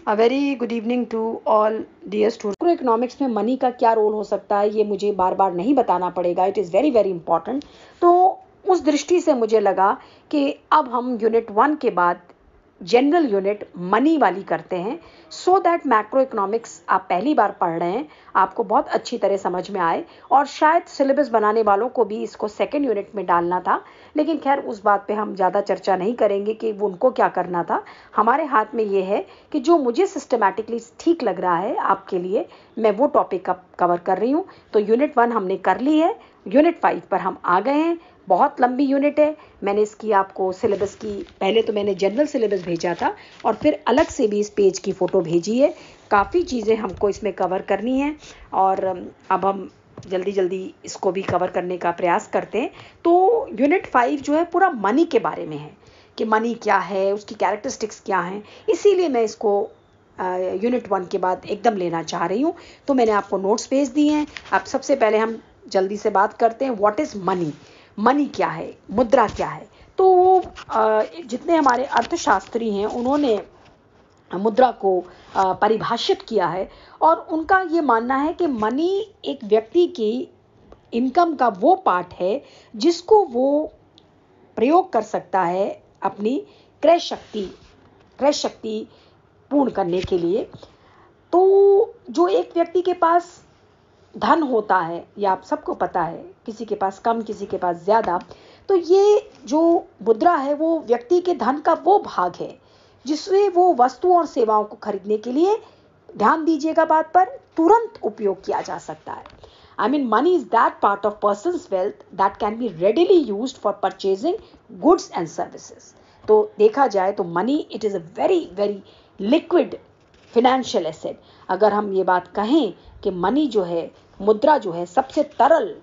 A very good evening to all dear students. Macro economics में money का क्या role हो सकता है ये मुझे बार बार नहीं बताना पड़ेगा, it is very very important. तो उस दृष्टि से मुझे लगा कि अब हम यूनिट 1 के बाद जनरल यूनिट मनी वाली करते हैं, सो दैट मैक्रो इकोनॉमिक्स आप पहली बार पढ़ रहे हैं, आपको बहुत अच्छी तरह समझ में आए। और शायद सिलेबस बनाने वालों को भी इसको सेकेंड यूनिट में डालना था, लेकिन खैर उस बात पे हम ज़्यादा चर्चा नहीं करेंगे कि वो उनको क्या करना था। हमारे हाथ में ये है कि जो मुझे सिस्टमैटिकली ठीक लग रहा है आपके लिए, मैं वो टॉपिक कवर कर रही हूँ। तो यूनिट 1 हमने कर ली है, यूनिट 5 पर हम आ गए हैं। बहुत लंबी यूनिट है। मैंने इसकी आपको सिलेबस की, पहले तो मैंने जनरल सिलेबस भेजा था और फिर अलग से भी इस पेज की फ़ोटो भेजी है। काफ़ी चीज़ें हमको इसमें कवर करनी है और अब हम जल्दी जल्दी इसको भी कवर करने का प्रयास करते हैं। तो यूनिट 5 जो है पूरा मनी के बारे में है कि मनी क्या है, उसकी कैरेक्टरिस्टिक्स क्या हैं। इसीलिए मैं इसको यूनिट 1 के बाद एकदम लेना चाह रही हूँ। तो मैंने आपको नोट्स भेज दिए हैं। अब सबसे पहले हम जल्दी से बात करते हैं, व्हाट इज़ मनी। मनी क्या है, मुद्रा क्या है। तो जितने हमारे अर्थशास्त्री हैं उन्होंने मुद्रा को परिभाषित किया है और उनका ये मानना है कि मनी एक व्यक्ति की इनकम का वो पार्ट है जिसको वो प्रयोग कर सकता है अपनी क्रय शक्ति पूर्ण करने के लिए। तो जो एक व्यक्ति के पास धन होता है, या आप सबको पता है, किसी के पास कम किसी के पास ज़्यादा, तो ये जो मुद्रा है वो व्यक्ति के धन का वो भाग है जिसमें वो वस्तुओं और सेवाओं को खरीदने के लिए, ध्यान दीजिएगा बात पर, तुरंत उपयोग किया जा सकता है। I mean, money is that part of person's wealth that can be readily used for purchasing goods and services. तो देखा जाए तो money it is a very very liquid financial asset. अगर हम ये बात कहें कि मनी जो है, मुद्रा जो है, सबसे तरल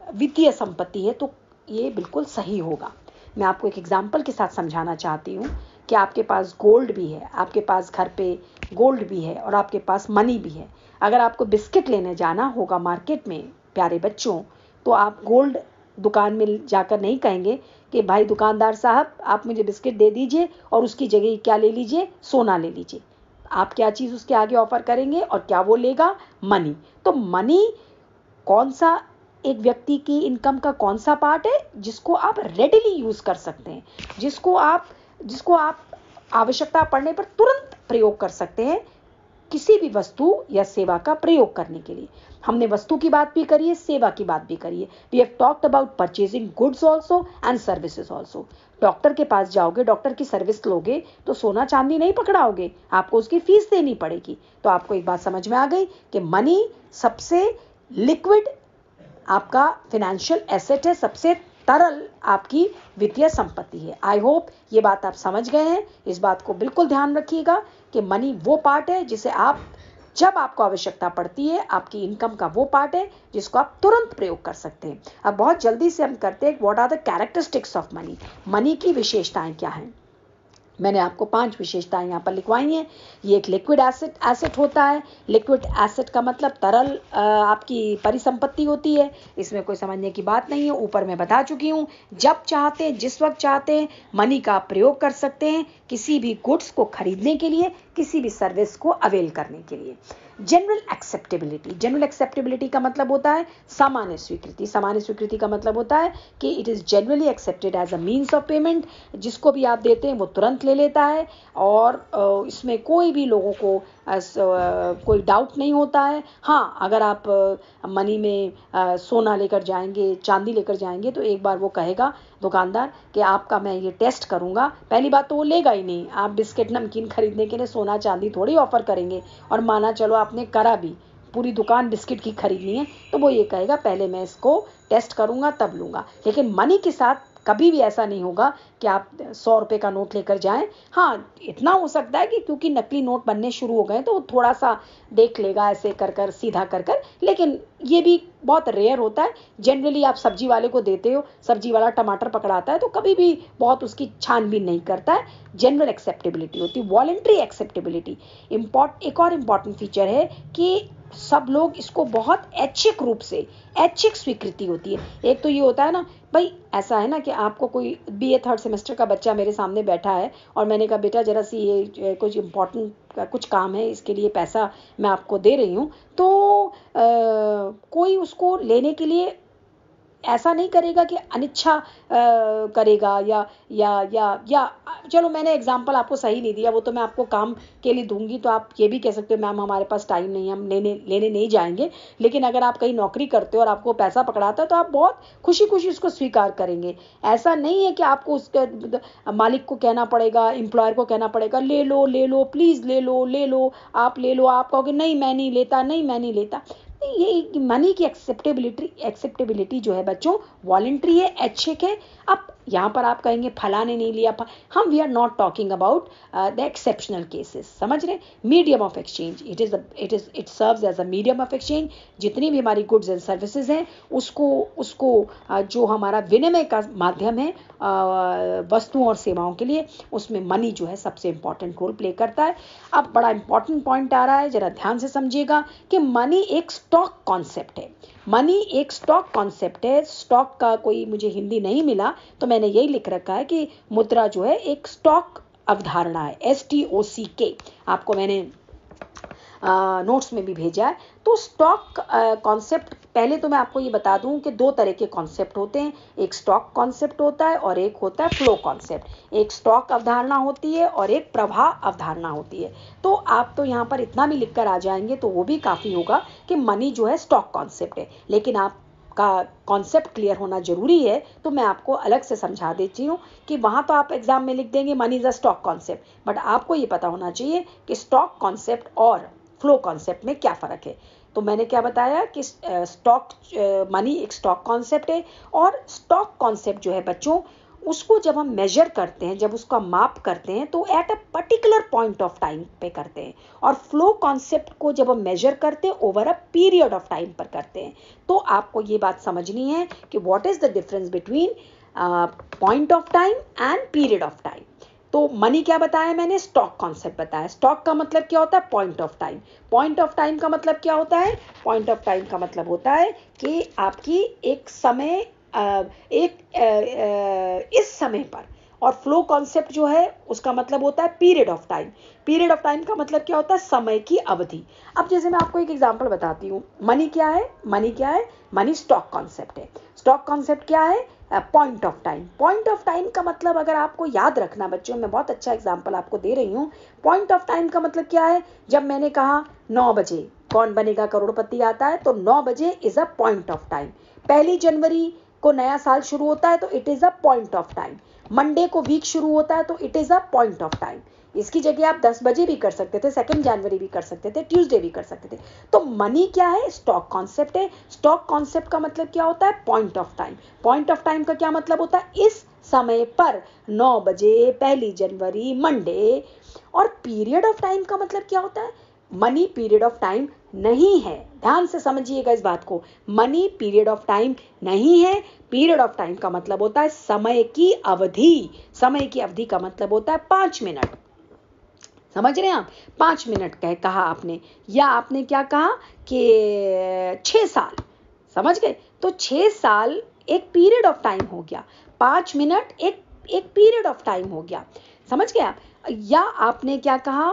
वित्तीय संपत्ति है, तो ये बिल्कुल सही होगा। मैं आपको एक एग्जांपल के साथ समझाना चाहती हूँ कि आपके पास गोल्ड भी है, आपके पास घर पे गोल्ड भी है और आपके पास मनी भी है। अगर आपको बिस्किट लेने जाना होगा मार्केट में प्यारे बच्चों, तो आप गोल्ड दुकान में जाकर नहीं कहेंगे कि भाई दुकानदार साहब आप मुझे बिस्किट दे दीजिए और उसकी जगह क्या ले लीजिए, सोना ले लीजिए। आप क्या चीज़ उसके आगे ऑफर करेंगे और क्या वो लेगा? मनी। तो मनी कौन सा, एक व्यक्ति की इनकम का कौन सा पार्ट है जिसको आप रेडिली यूज कर सकते हैं, जिसको आप आवश्यकता पड़ने पर तुरंत प्रयोग कर सकते हैं किसी भी वस्तु या सेवा का प्रयोग करने के लिए। हमने वस्तु की बात भी करी है, सेवा की बात भी करी है। We have talked about purchasing goods also and services also. Doctor के पास जाओगे, डॉक्टर की सर्विस लोगे तो सोना चांदी नहीं पकड़ाओगे, आपको उसकी फीस देनी पड़ेगी। तो आपको एक बात समझ में आ गई कि मनी सबसे लिक्विड आपका फिनेंशियल एसेट है, सबसे तरल आपकी वित्तीय संपत्ति है। आई होप ये बात आप समझ गए हैं। इस बात को बिल्कुल ध्यान रखिएगा कि मनी वो पार्ट है जिसे आप, जब आपको आवश्यकता पड़ती है, आपकी इनकम का वो पार्ट है जिसको आप तुरंत प्रयोग कर सकते हैं। अब बहुत जल्दी से हम करते हैं, what are the characteristics of money. Money की विशेषताएं क्या हैं? मैंने आपको 5 विशेषताएं यहाँ पर लिखवाई हैं। ये एक लिक्विड एसेट होता है। लिक्विड एसेट का मतलब तरल आपकी परिसंपत्ति होती है, इसमें कोई समझने की बात नहीं है, ऊपर मैं बता चुकी हूँ। जब चाहते हैं, जिस वक्त चाहते हैं, मनी का प्रयोग कर सकते हैं किसी भी गुड्स को खरीदने के लिए, किसी भी सर्विस को अवेल करने के लिए। जनरल एक्सेप्टेबिलिटी का मतलब होता है सामान्य स्वीकृति। सामान्य स्वीकृति का मतलब होता है कि it is generally accepted as a means of payment. जिसको भी आप देते हैं वो तुरंत ले लेता है और इसमें कोई भी लोगों को कोई डाउट नहीं होता है। हाँ, अगर आप मनी में सोना लेकर जाएंगे, चांदी लेकर जाएंगे, तो एक बार वो कहेगा दुकानदार कि आपका मैं ये टेस्ट करूंगा। पहली बात तो वो लेगा ही नहीं। आप बिस्किट नमकीन खरीदने के लिए सोना चांदी थोड़ी ऑफर करेंगे, और माना चलो आपने करा भी, पूरी दुकान बिस्किट की खरीदनी है, तो वो ये कहेगा पहले मैं इसको टेस्ट करूंगा तब लूंगा। लेकिन मनी के साथ कभी भी ऐसा नहीं होगा कि आप 100 रुपए का नोट लेकर जाएं। हाँ, इतना हो सकता है कि क्योंकि नकली नोट बनने शुरू हो गए तो थोड़ा सा देख लेगा ऐसे कर कर, सीधा कर कर, लेकिन ये भी बहुत रेयर होता है। जनरली आप सब्जी वाले को देते हो, सब्जी वाला टमाटर पकड़ाता है तो कभी भी बहुत उसकी छानबीन नहीं करता है। जनरल एक्सेप्टेबिलिटी होती है। वॉलंटरी एक्सेप्टेबिलिटी एक और इम्पॉर्टेंट फीचर है कि सब लोग इसको बहुत ऐच्छिक रूप से, ऐच्छिक स्वीकृति होती है। एक तो ये होता है ना भाई, ऐसा है ना कि आपको कोई BA 3rd सेमेस्टर का बच्चा मेरे सामने बैठा है और मैंने कहा बेटा जरा सी ये कुछ इम्पोर्टेंट कुछ काम है, इसके लिए पैसा मैं आपको दे रही हूँ, तो कोई उसको लेने के लिए ऐसा नहीं करेगा कि अनिच्छा करेगा या चलो मैंने एग्जांपल आपको सही नहीं दिया, वो तो मैं आपको काम के लिए दूंगी तो आप ये भी कह सकते हो मैम हमारे पास टाइम नहीं है, हम लेने नहीं जाएंगे। लेकिन अगर आप कहीं नौकरी करते हो और आपको पैसा पकड़ाता है तो आप बहुत खुशी खुशी उसको स्वीकार करेंगे। ऐसा नहीं है कि आपको उसके मालिक को कहना पड़ेगा, एम्प्लॉयर को कहना पड़ेगा ले लो प्लीज़ ले लो, आप ले लो। आप कहोगे नहीं मैं नहीं लेता, नहीं मैं नहीं लेता। ये मनी की एक्सेप्टेबिलिटी जो है बच्चों वॉलंटरी है, ऐच्छिक है। अब यहाँ पर आप कहेंगे फलाने नहीं लिया, हम we are not talking about the exceptional cases, समझ रहे। Medium of exchange, it serves as a medium of exchange. जितनी भी हमारी गुड्स एंड सर्विसेज हैं उसको जो हमारा विनिमय का माध्यम है वस्तुओं और सेवाओं के लिए, उसमें मनी जो है सबसे इंपॉर्टेंट रोल प्ले करता है। अब बड़ा इंपॉर्टेंट पॉइंट आ रहा है, जरा ध्यान से समझिएगा कि मनी एक स्टॉक कॉन्सेप्ट है। मनी एक स्टॉक कॉन्सेप्ट है। स्टॉक का कोई मुझे हिंदी नहीं मिला तो मैंने यही लिख रखा है कि मुद्रा जो है एक स्टॉक अवधारणा है, STOCK। आपको मैंने नोट्स में भी भेजा है। तो स्टॉक कॉन्सेप्ट, पहले तो मैं आपको ये बता दूं कि दो तरह के कॉन्सेप्ट होते हैं, एक स्टॉक कॉन्सेप्ट होता है और एक होता है फ्लो कॉन्सेप्ट। एक स्टॉक अवधारणा होती है और एक प्रवाह अवधारणा होती है। तो आप तो यहाँ पर इतना भी लिखकर आ जाएंगे तो वो भी काफ़ी होगा कि मनी जो है स्टॉक कॉन्सेप्ट है। लेकिन आप का कॉन्सेप्ट क्लियर होना जरूरी है, तो मैं आपको अलग से समझा देती हूँ कि वहाँ तो आप एग्जाम में लिख देंगे money is a stock concept, but आपको ये पता होना चाहिए कि स्टॉक कॉन्सेप्ट और फ्लो कॉन्सेप्ट में क्या फ़र्क है। तो मैंने क्या बताया कि मनी एक स्टॉक कॉन्सेप्ट है, और स्टॉक कॉन्सेप्ट जो है बच्चों उसको जब हम मेजर करते हैं, जब उसका माप करते हैं तो at a particular point of time पे करते हैं, और फ्लो कॉन्सेप्ट को जब हम मेजर करते हैं over a period of time पर करते हैं। तो आपको ये बात समझनी है कि what is the difference between point of time and period of time. तो मनी क्या बताया मैंने, स्टॉक कॉन्सेप्ट बताया। स्टॉक का मतलब क्या होता है, point of time. Point of time का मतलब क्या होता है, पॉइंट ऑफ टाइम का मतलब होता है कि आपकी एक समय इस समय पर। और फ्लो कॉन्सेप्ट जो है उसका मतलब होता है period of time. Period of time का मतलब क्या होता है, समय की अवधि। अब जैसे मैं आपको एक एग्जांपल बताती हूँ, मनी क्या है, मनी स्टॉक कॉन्सेप्ट है। स्टॉक कॉन्सेप्ट क्या है, point of time. Point of time का मतलब अगर आपको याद रखना बच्चों, मैं बहुत अच्छा एग्जांपल आपको दे रही हूँ। पॉइंट ऑफ टाइम का मतलब क्या है, जब मैंने कहा 9 बजे कौन बनेगा करोड़पति आता है, तो 9 बजे is a point of time. 1 जनवरी को नया साल शुरू होता है तो it is a point of time. Monday को वीक शुरू होता है तो it is a point of time. इसकी जगह आप 10 बजे भी कर सकते थे, 2 जनवरी भी कर सकते थे, ट्यूसडे भी कर सकते थे। तो मनी क्या है, स्टॉक कॉन्सेप्ट है। स्टॉक कॉन्सेप्ट का मतलब क्या होता है, point of time. Point of time का क्या मतलब होता है, इस समय पर 9 बजे 1 जनवरी मंडे। और पीरियड ऑफ टाइम का मतलब क्या होता है, मनी पीरियड ऑफ टाइम नहीं है। ध्यान से समझिएगा इस बात को, मनी पीरियड ऑफ टाइम नहीं है। पीरियड ऑफ टाइम का मतलब होता है समय की अवधि। समय की अवधि का मतलब होता है 5 मिनट। समझ रहे हैं आप, 5 मिनट कहा आपने, या आपने क्या कहा कि 6 साल। समझ गए, तो 6 साल एक पीरियड ऑफ टाइम हो गया, 5 मिनट एक पीरियड ऑफ टाइम हो गया। समझ गए आप। या आपने क्या कहा,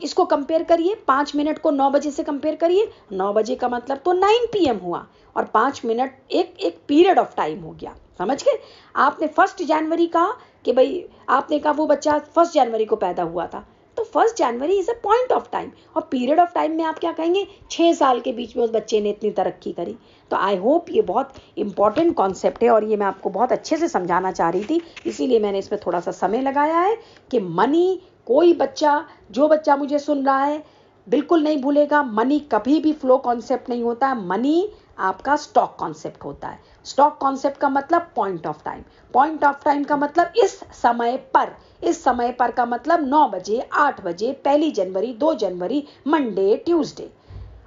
इसको कंपेयर करिए, 5 मिनट को 9 बजे से कंपेयर करिए। 9 बजे का मतलब तो 9 PM हुआ, और 5 मिनट एक पीरियड ऑफ टाइम हो गया। समझ गए। आपने 1 जनवरी कहा कि भाई, आपने कहा वो बच्चा 1 जनवरी को पैदा हुआ था, तो 1 जनवरी is a point of time. और पीरियड ऑफ टाइम में आप क्या कहेंगे, 6 साल के बीच में उस बच्चे ने इतनी तरक्की करी। तो आई होप ये बहुत इंपॉर्टेंट कॉन्सेप्ट है, और ये मैं आपको बहुत अच्छे से समझाना चाह रही थी, इसीलिए मैंने इसमें थोड़ा सा समय लगाया है कि मनी, कोई बच्चा, जो बच्चा मुझे सुन रहा है बिल्कुल नहीं भूलेगा, मनी कभी भी फ्लो कॉन्सेप्ट नहीं होता है, मनी आपका स्टॉक कॉन्सेप्ट होता है। स्टॉक कॉन्सेप्ट का मतलब point of time. Point of time का मतलब इस समय पर। इस समय पर का मतलब 9 बजे, 8 बजे, 1 जनवरी, 2 जनवरी, मंडे, ट्यूसडे।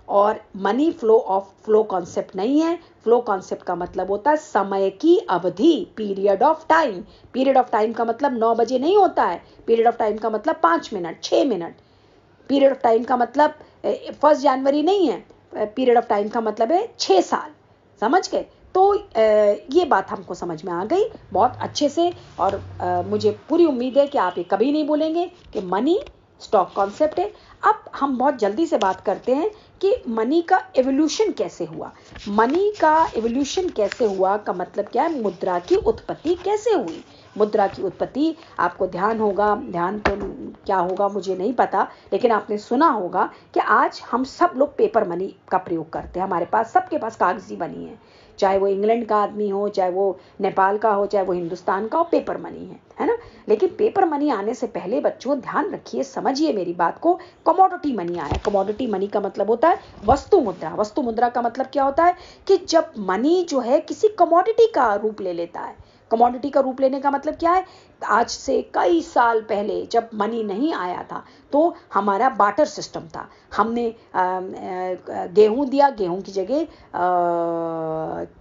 और मनी फ्लो कॉन्सेप्ट नहीं है। फ्लो कॉन्सेप्ट का मतलब होता है समय की अवधि, period of time. Period of time का मतलब 9 बजे नहीं होता है, पीरियड ऑफ टाइम का मतलब 5 minute, 6 minute. Period of time का मतलब 1 जनवरी नहीं है, पीरियड ऑफ टाइम का मतलब है 6 साल, समझ गए। तो ये बात हमको समझ में आ गई बहुत अच्छे से, और मुझे पूरी उम्मीद है कि आप ये कभी नहीं बोलेंगे कि मनी स्टॉक कॉन्सेप्ट है। अब हम बहुत जल्दी से बात करते हैं कि मनी का एवोल्यूशन कैसे हुआ। मनी का एवोल्यूशन कैसे हुआ का मतलब क्या है, मुद्रा की उत्पत्ति कैसे हुई। मुद्रा की उत्पत्ति आपको ध्यान तो क्या होगा मुझे नहीं पता, लेकिन आपने सुना होगा कि आज हम सब लोग पेपर मनी का प्रयोग करते हैं। हमारे पास सबके पास कागजी मनी है, चाहे वो इंग्लैंड का आदमी हो, चाहे वो नेपाल का हो, चाहे वो हिंदुस्तान का हो, पेपर मनी है ना। लेकिन पेपर मनी आने से पहले बच्चों ध्यान रखिए, समझिए मेरी बात को, कमोडिटी मनी आया। कमोडिटी मनी का मतलब होता है वस्तु मुद्रा। वस्तु मुद्रा का मतलब क्या होता है कि जब मनी जो है किसी कमोडिटी का रूप ले लेता है। कमोडिटी का रूप लेने का मतलब क्या है, आज से कई साल पहले जब मनी नहीं आया था तो हमारा बार्टर सिस्टम था। हमने गेहूं दिया, गेहूं की जगह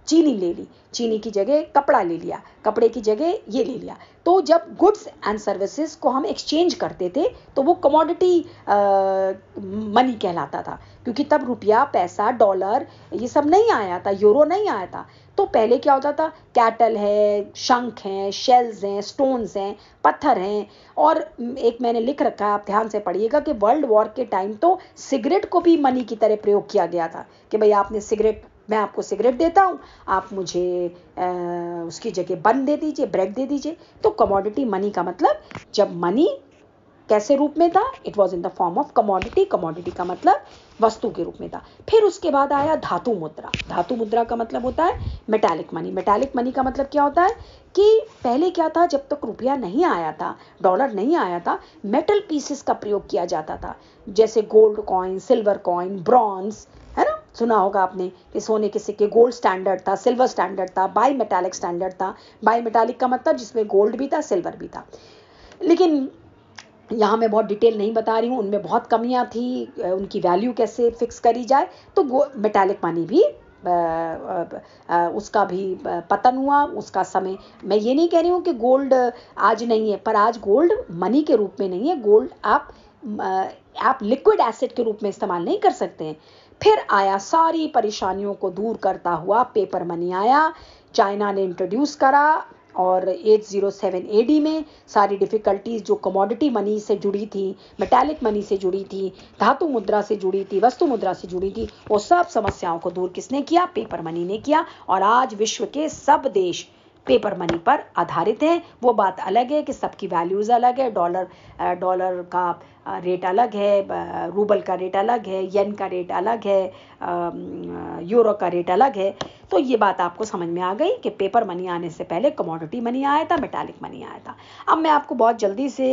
चीनी ले ली, चीनी की जगह कपड़ा ले लिया, कपड़े की जगह ये ले लिया। तो जब गुड्स एंड सर्विसेज को हम एक्सचेंज करते थे तो वो कमोडिटी मनी कहलाता था, क्योंकि तब रुपया, पैसा, डॉलर ये सब नहीं आया था, यूरो नहीं आया था। तो पहले क्या होता था, कैटल है, शंख हैं, शेल्स हैं, स्टोन्स हैं, पत्थर हैं। और एक मैंने लिख रखा है, आप ध्यान से पढ़िएगा कि वर्ल्ड वॉर के टाइम तो सिगरेट को भी मनी की तरह प्रयोग किया गया था कि भाई आपने सिगरेट, मैं आपको सिगरेट देता हूँ, आप मुझे उसकी जगह बन दे दीजिए, ब्रेक दे दीजिए। तो कमोडिटी मनी का मतलब जब मनी कैसे रूप में था, it was in the form of commodity. Commodity का मतलब वस्तु के रूप में था। फिर उसके बाद आया धातु मुद्रा। धातु मुद्रा का मतलब होता है मेटालिक मनी। मेटालिक मनी का मतलब क्या होता है कि पहले क्या था, जब तक रुपया नहीं आया था, डॉलर नहीं आया था, मेटल पीसेस का प्रयोग किया जाता था, जैसे gold coin, silver coin, bronze, है ना। सुना होगा आपने कि सोने के सिक्के, गोल्ड स्टैंडर्ड था, सिल्वर स्टैंडर्ड था, बाई मेटालिक स्टैंडर्ड था। बाई मेटालिक का मतलब जिसमें गोल्ड भी था, सिल्वर भी था। लेकिन यहाँ मैं बहुत डिटेल नहीं बता रही हूँ, उनमें बहुत कमियाँ थी, उनकी वैल्यू कैसे फिक्स करी जाए। तो मेटालिक मनी भी उसका भी पतन हुआ, उसका समय। मैं ये नहीं कह रही हूँ कि गोल्ड आज नहीं है, पर आज गोल्ड मनी के रूप में नहीं है। गोल्ड आप लिक्विड एसिड के रूप में इस्तेमाल नहीं कर सकते हैं। फिर आया सारी परेशानियों को दूर करता हुआ पेपर मनी आया, चाइना ने इंट्रोड्यूस करा, और 807 AD में सारी डिफ़िकल्टीज जो कमोडिटी मनी से जुड़ी थी, मेटालिक मनी से जुड़ी थी, धातु मुद्रा से जुड़ी थी, वस्तु मुद्रा से जुड़ी थी, वो सब समस्याओं को दूर किसने किया, पेपर मनी ने किया। और आज विश्व के सब देश पेपर मनी पर आधारित हैं। वो बात अलग है कि सबकी वैल्यूज़ अलग है, डॉलर का रेट अलग है, रूबल का रेट अलग है, येन का रेट अलग है, यूरो का रेट अलग है। तो ये बात आपको समझ में आ गई कि पेपर मनी आने से पहले कमोडिटी मनी आया था, मेटालिक मनी आया था। अब मैं आपको बहुत जल्दी से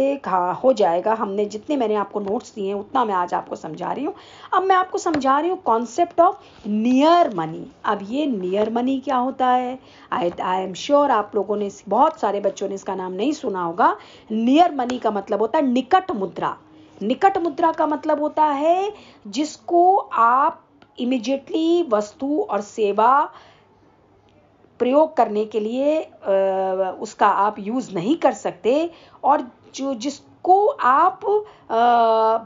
हो जाएगा, हमने जितने मैंने आपको नोट्स दिए हैं उतना मैं आज आपको समझा रही हूँ। अब मैं आपको समझा रही हूँ कॉन्सेप्ट ऑफ नियर मनी। अब ये नियर मनी क्या होता है, आई एम श्योर आप लोगों ने, बहुत सारे बच्चों ने इसका नाम नहीं सुना होगा। नियर मनी का मतलब होता है निकट मुद्रा। निकट मुद्रा का मतलब होता है जिसको आप इमीडिएटली वस्तु और सेवा प्रयोग करने के लिए उसका आप यूज़ नहीं कर सकते, और जिसको आप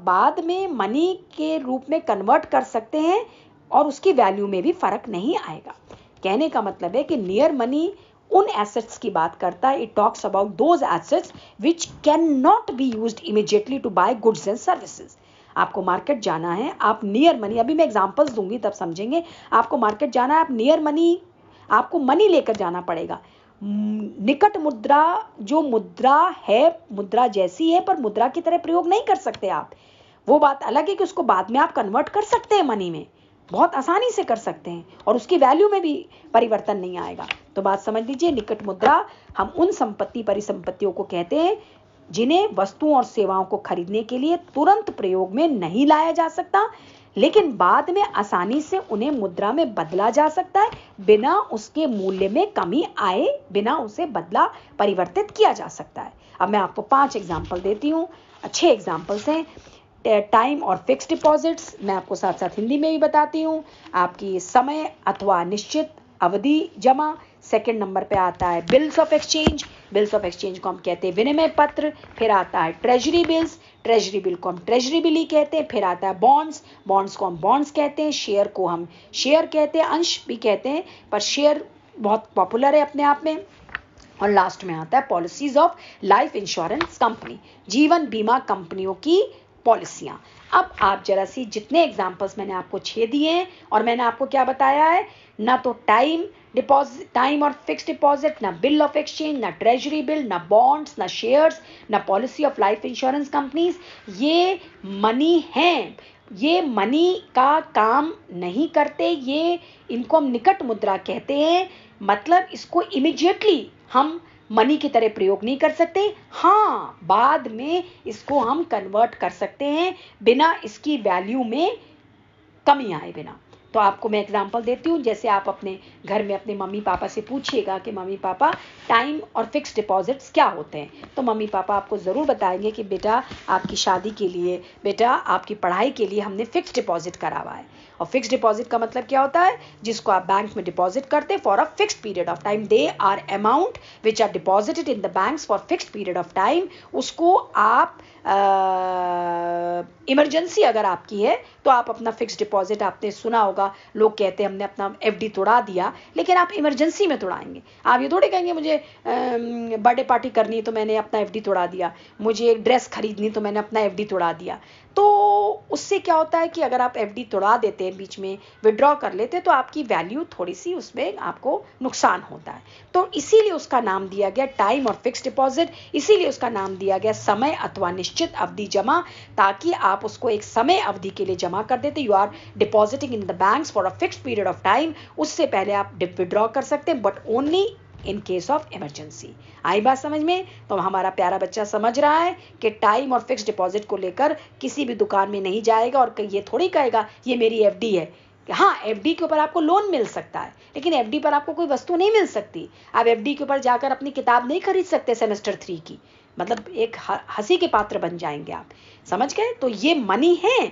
बाद में मनी के रूप में कन्वर्ट कर सकते हैं और उसकी वैल्यू में भी फ़र्क नहीं आएगा। कहने का मतलब है कि नियर मनी उन एसेट्स की बात करता है, it talks about those assets which can not be used immediately to buy goods and services. आपको मार्केट जाना है, आप नियर मनी, अभी मैं एग्जांपल्स दूंगी तब समझेंगे। आपको मार्केट जाना है, आप नियर मनी, आपको मनी लेकर जाना पड़ेगा। निकट मुद्रा जो मुद्रा है, मुद्रा जैसी है पर मुद्रा की तरह प्रयोग नहीं कर सकते आप। वो बात अलग है कि उसको बाद में आप कन्वर्ट कर सकते हैं मनी में, बहुत आसानी से कर सकते हैं, और उसकी वैल्यू में भी परिवर्तन नहीं आएगा। तो बात समझ लीजिए, निकट मुद्रा हम उन संपत्ति परिसंपत्तियों को कहते हैं जिन्हें वस्तुओं और सेवाओं को खरीदने के लिए तुरंत प्रयोग में नहीं लाया जा सकता, लेकिन बाद में आसानी से उन्हें मुद्रा में बदला जा सकता है, बिना उसके मूल्य में कमी आए, बिना उसे बदला परिवर्तित किया जा सकता है। अब मैं आपको 5 एग्जाम्पल देती हूँ, अच्छे एग्जाम्पल्स हैं। टाइम और फिक्स डिपॉजिट्स, मैं आपको साथ साथ हिंदी में भी बताती हूँ। आपकी समय अथवा निश्चित अवधि जमा, सेकंड नंबर पे आता है bills of exchange. Bills of exchange को हम कहते हैं विनिमय पत्र। फिर आता है ट्रेजरी बिल्स, ट्रेजरी बिल को हम ट्रेजरी बिल ही कहते हैं। फिर आता है बॉन्ड्स, बॉन्ड्स को हम बॉन्ड्स कहते हैं। शेयर को हम शेयर कहते हैं, अंश भी कहते हैं, पर शेयर बहुत पॉपुलर है अपने आप में। और लास्ट में आता है policies of life insurance company, जीवन बीमा कंपनियों की पॉलिसियां। अब आप जरा सी जितने एग्जांपल्स मैंने आपको 6 दिए हैं, और मैंने आपको क्या बताया है, ना तो टाइम और फिक्स डिपॉजिट, ना बिल ऑफ एक्सचेंज, ना ट्रेजरी बिल, ना बॉन्ड्स, ना शेयर्स, ना policy of life insurance companies, ये मनी हैं। ये मनी का काम नहीं करते, ये इनको हम निकट मुद्रा कहते हैं। मतलब इसको इमीडिएटली हम मनी की तरह प्रयोग नहीं कर सकते। हाँ, बाद में इसको हम कन्वर्ट कर सकते हैं बिना इसकी वैल्यू में कमी आए बिना। तो आपको मैं एग्जांपल देती हूँ। जैसे आप अपने घर में अपने मम्मी पापा से पूछिएगा कि मम्मी पापा टाइम और फिक्स डिपॉजिट्स क्या होते हैं, तो मम्मी पापा आपको ज़रूर बताएंगे कि बेटा आपकी शादी के लिए, बेटा आपकी पढ़ाई के लिए हमने फिक्स डिपॉजिट करा हुआ है। और फिक्स डिपॉजिट का मतलब क्या होता है, जिसको आप बैंक में डिपॉजिट करते हैं for a fixed period of time. They are amount which are deposited in the banks for fixed period of time. उसको आप इमरजेंसी अगर आपकी है तो आप अपना फिक्स डिपॉजिट, आपने सुना होगा लोग कहते हैं हमने अपना एफडी तोड़ा दिया, लेकिन आप इमरजेंसी में तोड़ाएंगे। आप ये थोड़े कहेंगे मुझे बर्थडे पार्टी करनी है तो मैंने अपना एफडी तोड़ा दिया, मुझे एक ड्रेस खरीदनी तो मैंने अपना एफडी तोड़ा दिया। तो उससे क्या होता है कि अगर आप एफडी तोड़ा देते हैं, बीच में विड्रॉ कर लेते हैं, तो आपकी वैल्यू थोड़ी सी उसमें आपको नुकसान होता है। तो इसीलिए उसका नाम दिया गया टाइम और फिक्स डिपॉजिट, इसीलिए उसका नाम दिया गया समय अथवा निश्चित अवधि जमा, ताकि आप उसको एक समय अवधि के लिए जमा कर देते। You are depositing in the banks for a fixed period of time. उससे पहले आप विड्रॉ कर सकते हैं, but only in case of emergency. आई बात समझ में? तो हमारा प्यारा बच्चा समझ रहा है कि टाइम और फिक्स डिपॉजिट को लेकर किसी भी दुकान में नहीं जाएगा और ये थोड़ी कहेगा ये मेरी एफडी है। हाँ, एफडी के ऊपर आपको लोन मिल सकता है, लेकिन एफडी पर आपको कोई वस्तु नहीं मिल सकती। आप एफडी के ऊपर जाकर अपनी किताब नहीं खरीद सकते सेमेस्टर 3 की, मतलब एक हंसी के पात्र बन जाएंगे आप। समझ गए? तो ये मनी है,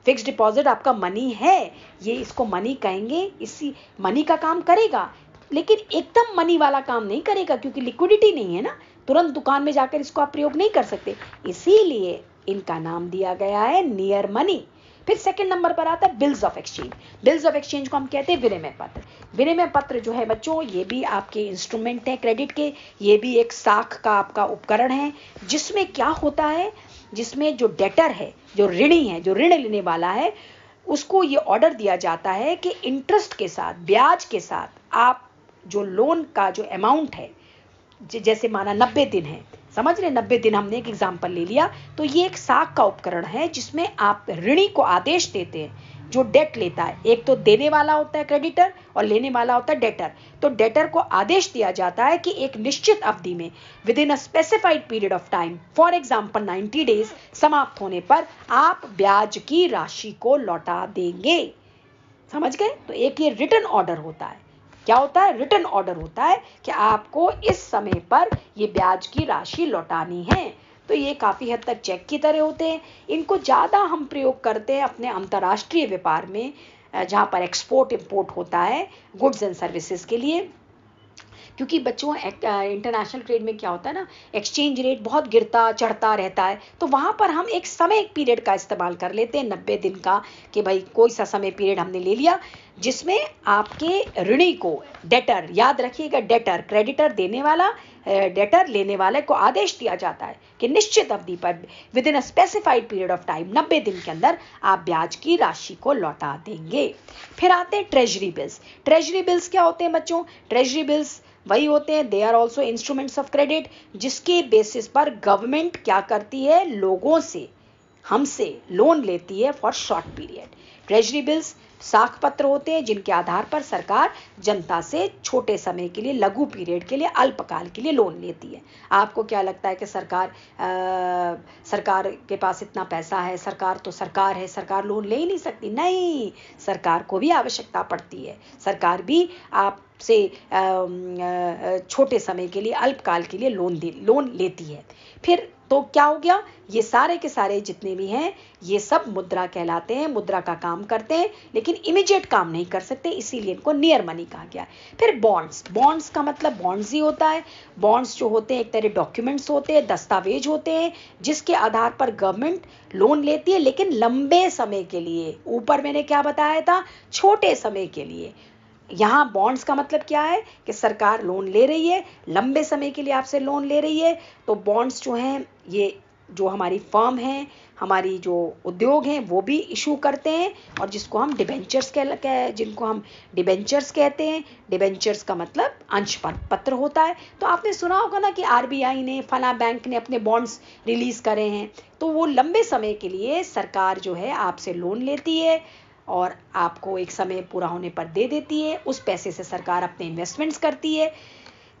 फिक्स डिपॉजिट आपका मनी है, ये इसको मनी कहेंगे। इसी मनी का काम करेगा, लेकिन एकदम मनी वाला काम नहीं करेगा, क्योंकि लिक्विडिटी नहीं है ना, तुरंत दुकान में जाकर इसको आप प्रयोग नहीं कर सकते। इसीलिए इनका नाम दिया गया है नियर मनी। फिर सेकंड नंबर पर आता है bills of exchange. Bills of exchange को हम कहते हैं विनिमय पत्र। विनिमय पत्र जो है बच्चों, ये भी आपके इंस्ट्रूमेंट हैं क्रेडिट के, ये भी एक साख का आपका उपकरण है, जिसमें क्या होता है, जिसमें जो डेटर है, जो ऋणी है, जो ऋण लेने वाला है, उसको ये ऑर्डर दिया जाता है कि इंटरेस्ट के साथ, ब्याज के साथ आप जो लोन का जो अमाउंट है, जैसे माना 90 दिन है, समझ रहे, 90 दिन हमने एक एग्जांपल ले लिया, तो ये एक साख का उपकरण है जिसमें आप ऋणी को आदेश देते हैं, जो डेट लेता है। एक तो देने वाला होता है क्रेडिटर और लेने वाला होता है डेटर। तो डेटर को आदेश दिया जाता है कि एक निश्चित अवधि में, with in a specified period of time, for example 90 days समाप्त होने पर आप ब्याज की राशि को लौटा देंगे। समझ गए? तो एक ये रिटर्न ऑर्डर होता है। क्या होता है? रिटर्न ऑर्डर होता है कि आपको इस समय पर ये ब्याज की राशि लौटानी है। तो ये काफी हद तक चेक की तरह होते हैं। इनको ज्यादा हम प्रयोग करते हैं अपने अंतर्राष्ट्रीय व्यापार में, जहां पर एक्सपोर्ट इंपोर्ट होता है गुड्स एंड सर्विसेज के लिए। क्योंकि बच्चों इंटरनेशनल ट्रेड में क्या होता है ना, एक्सचेंज रेट बहुत गिरता चढ़ता रहता है, तो वहां पर हम एक समय पीरियड का इस्तेमाल कर लेते हैं 90 दिन का, कि भाई कोई सा समय पीरियड हमने ले लिया जिसमें आपके ऋणी को, डेटर याद रखिएगा, डेटर क्रेडिटर देने वाला, डेटर लेने वाले को आदेश दिया जाता है कि निश्चित अवधि पर, with in a specified period of time, 90 दिन के अंदर आप ब्याज की राशि को लौटा देंगे। फिर आते हैं ट्रेजरी बिल्स। ट्रेजरी बिल्स क्या होते हैं बच्चों? ट्रेजरी बिल्स वही होते हैं, they are also instruments of credit, जिसके बेसिस पर गवर्नमेंट क्या करती है, लोगों से, हमसे लोन लेती है for short period. Treasury bills साख पत्र होते हैं जिनके आधार पर सरकार जनता से छोटे समय के लिए, लघु पीरियड के लिए, अल्पकाल के लिए लोन लेती है। आपको क्या लगता है कि सरकार के पास इतना पैसा है, सरकार तो सरकार है, सरकार लोन ले ही नहीं सकती? नहीं, सरकार को भी आवश्यकता पड़ती है, सरकार भी आपसे छोटे समय के लिए, अल्पकाल के लिए लोन लेती है। फिर तो क्या हो गया, ये सारे के सारे जितने भी हैं ये सब मुद्रा कहलाते हैं, मुद्रा का काम करते हैं लेकिन इमीडिएट काम नहीं कर सकते, इसीलिए इनको नियर मनी कहा गया। फिर बॉन्ड्स, बॉन्ड्स का मतलब बॉन्ड्स ही होता है। बॉन्ड्स जो होते हैं एक तरह डॉक्यूमेंट्स होते हैं, दस्तावेज होते हैं जिसके आधार पर गवर्नमेंट लोन लेती है लेकिन लंबे समय के लिए। ऊपर मैंने क्या बताया था, छोटे समय के लिए। यहाँ बॉन्ड्स का मतलब क्या है कि सरकार लोन ले रही है, लंबे समय के लिए आपसे लोन ले रही है। तो बॉन्ड्स जो हैं ये जो हमारी फर्म है, हमारी जो उद्योग हैं वो भी इशू करते हैं, और जिनको हम डिबेंचर्स कहते हैं। डिबेंचर्स का मतलब अंश पत्र होता है। तो आपने सुना होगा ना कि आरबीआई ने, फला बैंक ने अपने बॉन्ड्स रिलीज करे हैं। तो वो लंबे समय के लिए सरकार जो है आपसे लोन लेती है और आपको एक समय पूरा होने पर दे देती है। उस पैसे से सरकार अपने इन्वेस्टमेंट्स करती है।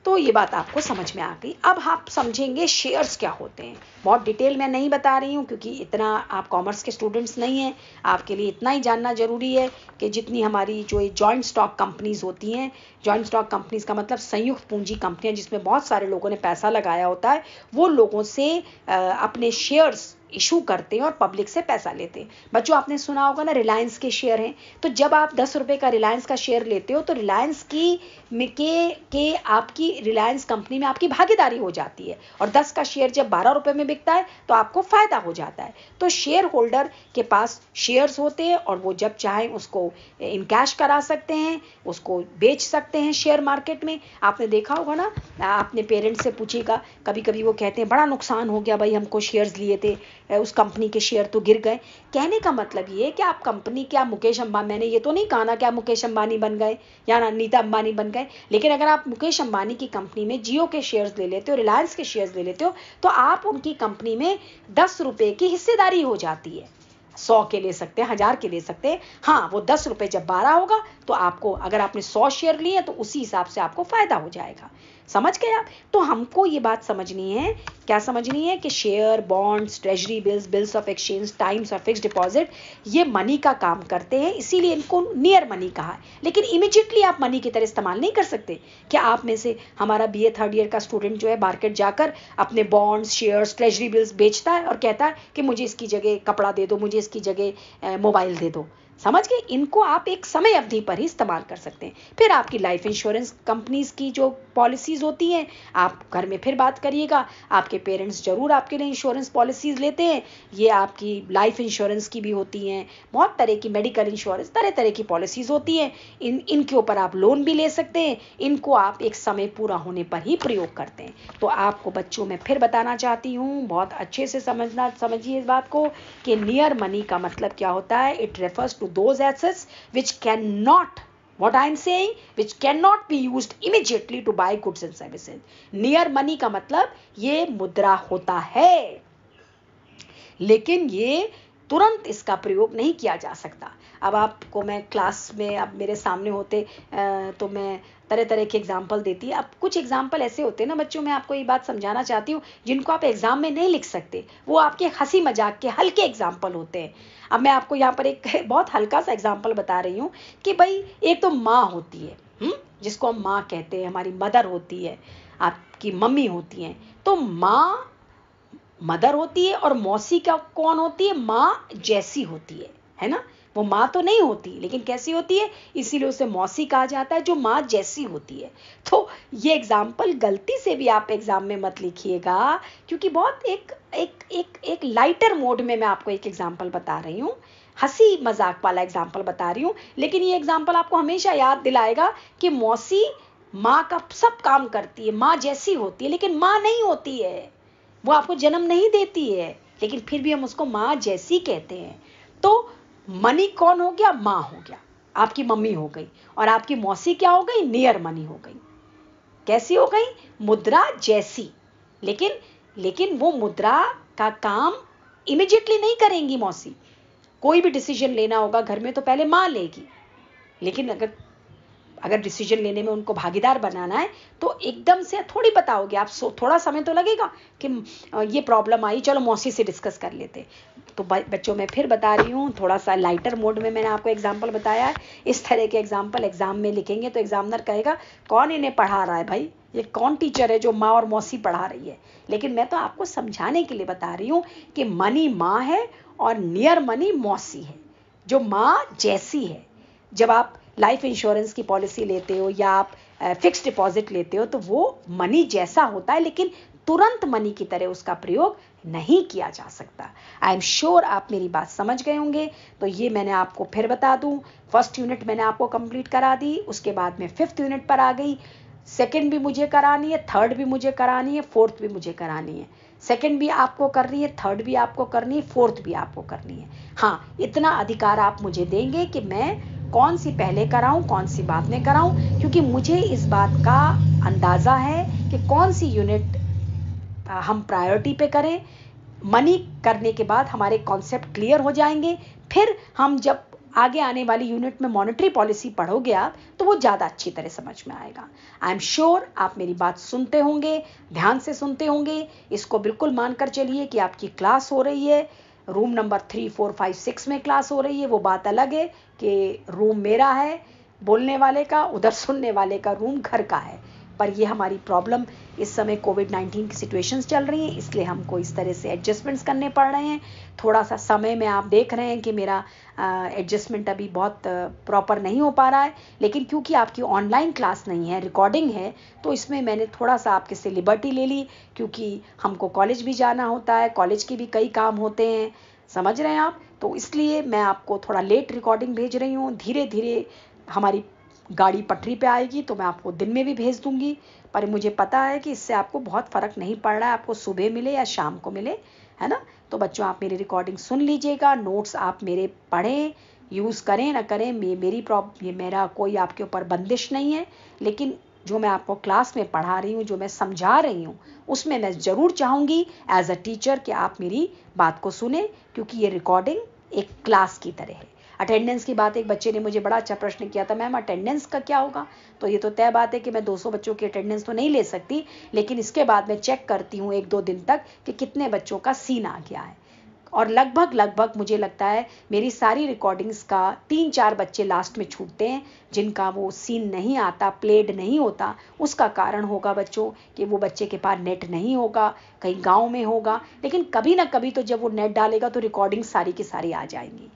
तो ये बात आपको समझ में आ गई। अब आप समझेंगे शेयर्स क्या होते हैं। बहुत डिटेल में नहीं बता रही हूँ क्योंकि इतना आप कॉमर्स के स्टूडेंट्स नहीं हैं, आपके लिए इतना ही जानना जरूरी है कि जितनी हमारी जो जॉइंट स्टॉक कंपनीज होती हैं, जॉइंट स्टॉक कंपनीज का मतलब संयुक्त पूंजी कंपनियां जिसमें बहुत सारे लोगों ने पैसा लगाया होता है, वो लोगों से अपने शेयर्स इशू करते हैं और पब्लिक से पैसा लेते हैं। बच्चों आपने सुना होगा ना रिलायंस के शेयर हैं, तो जब आप 10 रुपए का रिलायंस का शेयर लेते हो तो रिलायंस के आपकी रिलायंस कंपनी में आपकी भागीदारी हो जाती है, और 10 का शेयर जब 12 रुपए में बिकता है तो आपको फायदा हो जाता है। तो शेयर होल्डर के पास शेयर्स होते हैं और वो जब चाहें उसको इन कैश करा सकते हैं, उसको बेच सकते हैं शेयर मार्केट में। आपने देखा होगा ना, अपने पेरेंट्स से पूछिएगा, कभी कभी वो कहते हैं बड़ा नुकसान हो गया भाई, हमको शेयर्स लिए थे, उस कंपनी के शेयर तो गिर गए। कहने का मतलब ये है कि आप कंपनी, क्या मुकेश अंबानी, मैंने ये तो नहीं कहा ना कि आप मुकेश अंबानी बन गए या नीता अंबानी बन गए, लेकिन अगर आप मुकेश अंबानी की कंपनी में जियो के शेयर्स ले लेते हो, रिलायंस के शेयर्स ले लेते हो, तो आप उनकी कंपनी में 10 रुपए की हिस्सेदारी हो जाती है। 100 के ले सकते हैं, 1000 के ले सकते हैं। हाँ, वो 10 रुपए जब 12 होगा तो आपको, अगर आपने 100 शेयर लिए तो उसी हिसाब से आपको फायदा हो जाएगा। समझ गए आप? तो हमको ये बात समझनी है, क्या समझनी है कि share, bonds, treasury bills, bills of exchange, times और फिक्स्ड डिपॉजिट ये मनी का काम करते हैं, इसीलिए इनको नियर मनी कहा है। लेकिन इमीडिएटली आप मनी की तरह इस्तेमाल नहीं कर सकते। क्या आप में से हमारा बीए 3rd ईयर का स्टूडेंट जो है मार्केट जाकर अपने बॉन्ड्स, शेयर्स, ट्रेजरी बिल्स बेचता है और कहता है कि मुझे इसकी जगह कपड़ा दे दो, मुझे इसकी जगह मोबाइल दे दो? समझ गए? इनको आप एक समय अवधि पर ही इस्तेमाल कर सकते हैं। फिर आपकी लाइफ इंश्योरेंस कंपनीज की जो पॉलिसीज होती हैं, आप घर में फिर बात करिएगा, आपके पेरेंट्स जरूर आपके लिए इंश्योरेंस पॉलिसीज लेते हैं। ये आपकी लाइफ इंश्योरेंस की भी होती हैं, बहुत तरह की मेडिकल इंश्योरेंस, तरह तरह की पॉलिसीज होती हैं। इनके ऊपर आप लोन भी ले सकते हैं। इनको आप एक समय पूरा होने पर ही प्रयोग करते हैं। तो आपको बच्चों में फिर बताना चाहती हूँ, बहुत अच्छे से समझिए इस बात को कि नियर मनी का मतलब क्या होता है। It refers to those assets which cannot, what I am saying, which cannot be used immediately to buy goods and services. near money का मतलब ये मुद्रा होता है, लेकिन ये तुरंत इसका प्रयोग नहीं किया जा सकता। अब आपको मैं क्लास में, अब मेरे सामने होते तो मैं तरह तरह के एग्जाम्पल देती। अब कुछ एग्जाम्पल ऐसे होते हैं ना बच्चों, मैं आपको ये बात समझाना चाहती हूँ, जिनको आप एग्जाम में नहीं लिख सकते, वो आपके हंसी मजाक के हल्के एग्जाम्पल होते हैं। अब मैं आपको यहाँ पर एक बहुत हल्का सा एग्जाम्पल बता रही हूँ कि भाई एक तो माँ होती है, जिसको हम माँ कहते हैं, हमारी मदर होती है, आपकी मम्मी होती हैं। तो माँ मदर होती है और मौसी क्या कौन होती है? माँ जैसी होती है ना। वो माँ तो नहीं होती लेकिन कैसी होती है, इसीलिए उसे मौसी कहा जाता है, जो माँ जैसी होती है। तो ये एग्जाम्पल गलती से भी आप एग्जाम में मत लिखिएगा, क्योंकि बहुत एक लाइटर मोड में मैं आपको एक एग्जाम्पल बता रही हूँ, हंसी मजाक वाला एग्जाम्पल बता रही हूँ। लेकिन ये एग्जाम्पल आपको हमेशा याद दिलाएगा कि मौसी माँ का सब काम करती है, माँ जैसी होती है, लेकिन माँ नहीं होती है। वो आपको जन्म नहीं देती है, लेकिन फिर भी हम उसको माँ जैसी कहते हैं। तो मनी कौन हो गया? माँ हो गया, आपकी मम्मी हो गई। और आपकी मौसी क्या हो गई? नियर मनी हो गई। कैसी हो गई? मुद्रा जैसी। लेकिन वो मुद्रा का काम इमीडिएटली नहीं करेंगी मौसी। कोई भी डिसीजन लेना होगा घर में तो पहले माँ लेगी, लेकिन अगर डिसीजन लेने में उनको भागीदार बनाना है तो एकदम से थोड़ी बताओगे आप। थोड़ा समय तो लगेगा कि ये प्रॉब्लम आई, चलो मौसी से डिस्कस कर लेते। तो बच्चों मैं फिर बता रही हूँ, थोड़ा सा लाइटर मोड में मैंने आपको एग्जाम्पल बताया है। इस तरह के एग्जाम्पल एग्जाम में लिखेंगे तो एग्जामिनर कहेगा कौन इन्हें पढ़ा रहा है भाई, ये कौन टीचर है जो माँ और मौसी पढ़ा रही है? लेकिन मैं तो आपको समझाने के लिए बता रही हूँ कि मनी माँ है और नियर मनी मौसी है, जो माँ जैसी है। जब आप लाइफ इंश्योरेंस की पॉलिसी लेते हो या आप फिक्स डिपॉजिट लेते हो तो वो मनी जैसा होता है, लेकिन तुरंत मनी की तरह उसका प्रयोग नहीं किया जा सकता। आई एम श्योर आप मेरी बात समझ गए होंगे। तो ये मैंने आपको फिर बता दूं, फर्स्ट यूनिट मैंने आपको कंप्लीट करा दी, उसके बाद में फिफ्थ यूनिट पर आ गई। सेकंड भी मुझे करानी है, थर्ड भी मुझे करानी है, फोर्थ भी मुझे करानी है। सेकंड भी आपको करनी है, थर्ड भी आपको करनी है, फोर्थ भी आपको करनी है। हाँ, इतना अधिकार आप मुझे देंगे कि मैं कौन सी पहले कराऊं, कौन सी बाद में कराऊं, क्योंकि मुझे इस बात का अंदाजा है कि कौन सी यूनिट हम प्रायोरिटी पे करें। मनी करने के बाद हमारे कॉन्सेप्ट क्लियर हो जाएंगे। फिर हम जब आगे आने वाली यूनिट में मॉनेटरी पॉलिसी पढ़ोगे आप, तो वो ज़्यादा अच्छी तरह समझ में आएगा। आई एम श्योर आप मेरी बात सुनते होंगे, ध्यान से सुनते होंगे। इसको बिल्कुल मानकर चलिए कि आपकी क्लास हो रही है, रूम नंबर 3, 4, 5, 6 में क्लास हो रही है। वो बात अलग है कि रूम मेरा है बोलने वाले का, उधर सुनने वाले का रूम घर का है। पर ये हमारी प्रॉब्लम इस समय कोविड-19 की सिचुएशंस चल रही हैं, इसलिए हमको इस तरह से एडजस्टमेंट्स करने पड़ रहे हैं। थोड़ा सा समय में आप देख रहे हैं कि मेरा एडजस्टमेंट अभी बहुत प्रॉपर नहीं हो पा रहा है, लेकिन क्योंकि आपकी ऑनलाइन क्लास नहीं है, रिकॉर्डिंग है, तो इसमें मैंने थोड़ा सा आपके से लिबर्टी ले ली, क्योंकि हमको कॉलेज भी जाना होता है, कॉलेज के भी कई काम होते हैं, समझ रहे हैं आप। तो इसलिए मैं आपको थोड़ा लेट रिकॉर्डिंग भेज रही हूँ। धीरे धीरे हमारी गाड़ी पटरी पे आएगी तो मैं आपको दिन में भी भेज दूंगी। पर मुझे पता है कि इससे आपको बहुत फ़र्क नहीं पड़ रहा है, आपको सुबह मिले या शाम को मिले, है ना। तो बच्चों, आप मेरी रिकॉर्डिंग सुन लीजिएगा, नोट्स आप मेरे पढ़ें, यूज़ करें ना करें, ये मेरा कोई आपके ऊपर बंदिश नहीं है। लेकिन जो मैं आपको क्लास में पढ़ा रही हूँ, जो मैं समझा रही हूँ, उसमें मैं ज़रूर चाहूँगी एज अ टीचर कि आप मेरी बात को सुने, क्योंकि ये रिकॉर्डिंग एक क्लास की तरह है। अटेंडेंस की बात एक बच्चे ने मुझे बड़ा अच्छा प्रश्न किया था, मैम अटेंडेंस का क्या होगा? तो ये तो तय बात है कि मैं 200 बच्चों की अटेंडेंस तो नहीं ले सकती, लेकिन इसके बाद मैं चेक करती हूँ 1-2 दिन तक कि कितने बच्चों का सीन आ गया है। और लगभग मुझे लगता है मेरी सारी रिकॉर्डिंग्स का 3-4 बच्चे लास्ट में छूटते हैं जिनका वो सीन नहीं आता, प्लेड नहीं होता। उसका कारण होगा बच्चों कि वो बच्चे के पास नेट नहीं होगा, कहीं गांव में होगा, लेकिन कभी ना कभी तो जब वो नेट डालेगा तो रिकॉर्डिंग सारी की सारी आ जाएंगी।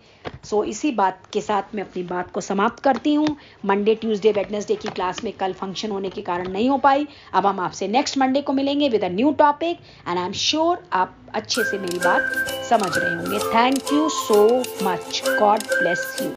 सो इसी बात के साथ मैं अपनी बात को समाप्त करती हूँ। मंडे, ट्यूसडे, वेडनेसडे की क्लास में कल फंक्शन होने के कारण नहीं हो पाई। अब हम आपसे नेक्स्ट मंडे को मिलेंगे with a new topic, and I am sure आप अच्छे से मेरी बात समझ रहे होंगे। Thank you so much. God bless you.